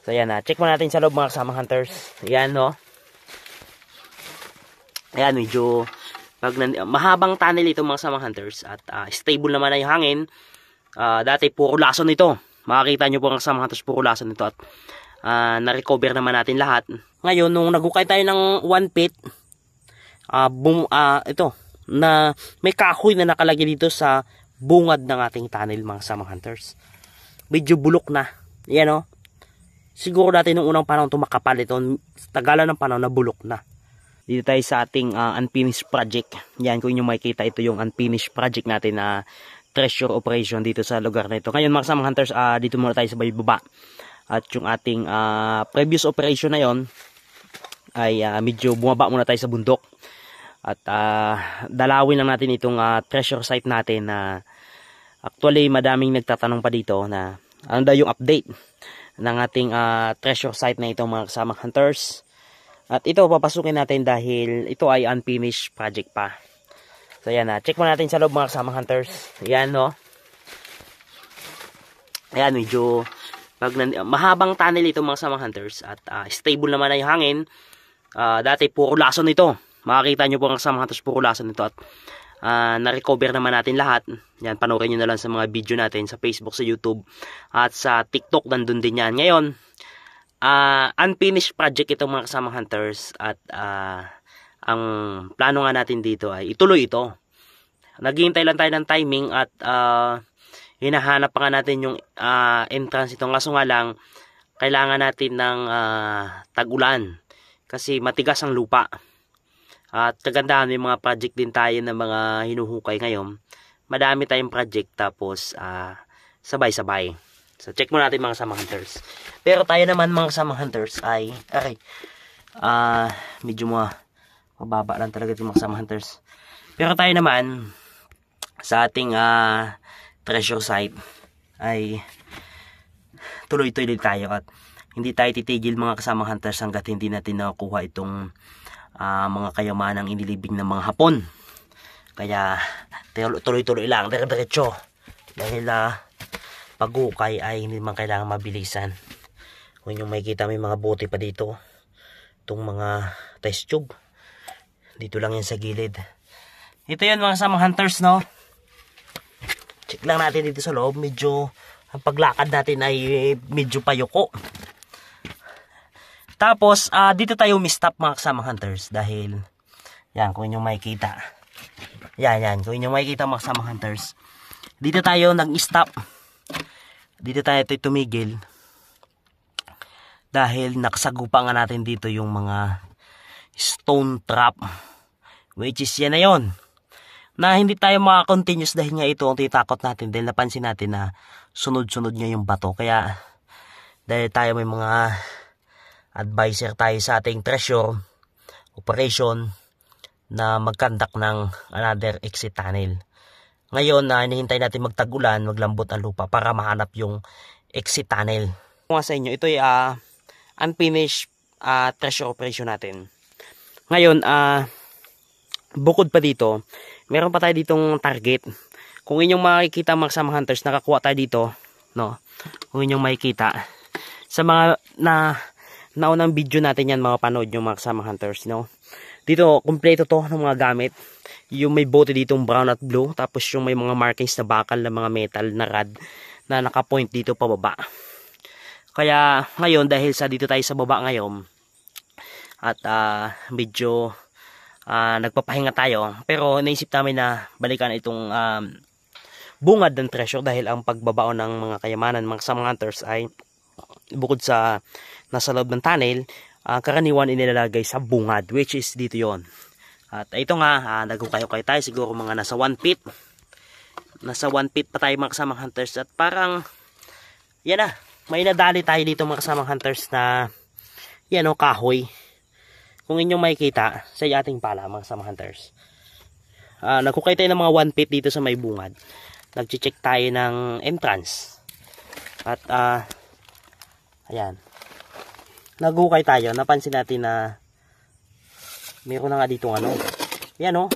So ayan na, check mo natin sa loob mga kasamang hunters. Ayan no. Ayan, medyo mahabang tunnel ito mga kasamang hunters. At stable naman na yung hangin. Dati puro lason ito. Makikita nyo po mga kasamang hunters, puro lason ito. At na-recover naman natin lahat. Ngayon, nung nagukay tayo ng 1 feet, ito, na may kahoy na nakalagay dito sa bungad ng ating tunnel mga kasamang hunters. Medyo bulok na. Ayan o. Siguro dati nung unang panahon tumakapal ito, tagalan ng panahon na bulok na. Dito tayo sa ating unfinished project. Yan, kung inyo makikita, ito yung unfinished project natin na treasure operation dito sa lugar na ito. Ngayon mga kasamang hunters, dito muna tayo sa baba. At yung ating previous operation na yon ay medyo bumaba muna tayo sa bundok. At dalawin lang natin itong treasure site natin na actually madaming nagtatanong pa dito na ano daw yung update ng ating treasure site na ito mga kasamang hunters. At ito papasukin natin dahil ito ay unfinished project pa. So ayan na, check mo natin sa loob mga kasamang hunters. Ayan no. Ayan, medyo mahabang tunnel ito mga kasamang hunters. At stable naman na yung hangin. Dati puro lason ito. Makikita nyo po mga kasamang hunters, puro lason ito. At na-recover naman natin lahat. Yan, panoorin nyo na lang sa mga video natin sa Facebook, sa YouTube, at sa TikTok, nandun din yan. Ngayon, unfinished project itong mga kasamang hunters. At ang plano nga natin dito ay ituloy ito. Naghihintay lang tayo ng timing at hinahanap pa nga natin yung entrance ito. Kaso nga lang, kailangan natin ng tag-ulan. Kasi matigas ang lupa. At kagandahan, may mga project din tayo na mga hinuhukay ngayon. Madami tayong project tapos sabay-sabay. So check mo natin mga kasamang hunters. Pero tayo naman mga kasamang hunters ay medyo mababa lang talaga itong mga kasamang hunters. Pero tayo naman sa ating treasure site ay tuloy-tuloy tayo at hindi tayo titigil mga kasamang hunters hanggat hindi natin nakukuha itong mga kayamanang inilibing ng mga Hapon. Kaya tuloy-tuloy lang, dire-diretso. Dahil pag-ukay ay hindi man kailangan mabilisan. Kung yung makikita, may mga bote pa dito. Itong mga test tube. Dito lang yan sa gilid. Ito yan mga kasamang hunters no. Check lang natin dito sa loob. Medyo ang paglakad natin ay medyo payoko. Tapos, dito tayo mistop mga kasamang hunters dahil, yan, kung inyong makikita. Yan, kung inyong makikita mga kasamang hunters. Dito tayo nag-stop. Dito tayo tumigil. Dahil nakasagupa nga natin dito yung mga stone trap. Which is yan na yun. Na hindi tayo maka-continuous dahil nga ito ang titakot natin. Dahil napansin natin na sunod-sunod nga yung bato. Kaya, dahil tayo may mga advisor tayo sa ating treasure operation na mag-conduct ng another exit tunnel. Ngayon hinihintay natin magtag-ulan, maglambot ang lupa para mahanap yung exit tunnel. Kung sa inyo, ito ay unfinished treasure operation natin. Ngayon, bukod pa dito, meron pa tayo ditong target. Kung inyong makikita mga kasamang hunters, nakakuha tayo dito, no? Kung inyong makikita sa mga naunang video natin yan, mga panood nyo mga kasamang hunters, no? Dito, kompleto to ng mga gamit. Yung may bote ditong brown at blue, tapos yung may mga markings na bakal na mga metal na rod na nakapoint dito pababa. Kaya ngayon, dahil dito tayo sa baba ngayon, at medyo nagpapahinga tayo, pero naisip namin na balikan itong bungad ng treasure dahil ang pagbabao ng mga kayamanan, mga kasamang hunters ay bukod sa nasa loob ng tunnel, karaniwan inilalagay sa bungad, which is dito yon. At ito nga, nagukay-ukay tayo, siguro mga nasa 1 feet. Nasa 1 feet pa tayo mga kasamang hunters. At parang, yan na, may nadali tayo dito mga kasamang hunters na, yan o, kahoy. Kung inyong makikita, sa ating pala mga kasamang hunters. Nagukay tayo ng mga 1 feet dito sa may bungad. Nag-check tayo ng entrance. At, ayan. Nagukay tayo, napansin natin na meron na nga ditong ano. Yan o.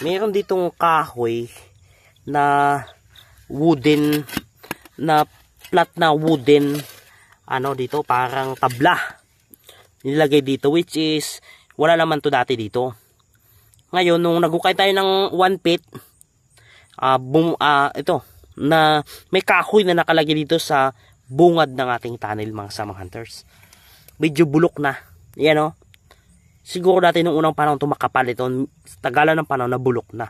Meron ditong kahoy na wooden, na flat na wooden ano dito, parang tabla. Nilagay dito, which is, wala naman to dati dito. Ngayon, nung nagukay tayo ng 1 feet, ito, na may kahoy na nakalagay dito sa bungad ng ating tunnel mga samang hunters. Medyo bulok na. Yan o. Siguro dati nung unang panahon tumakapal ito, tagalan ng panahon na bulok na.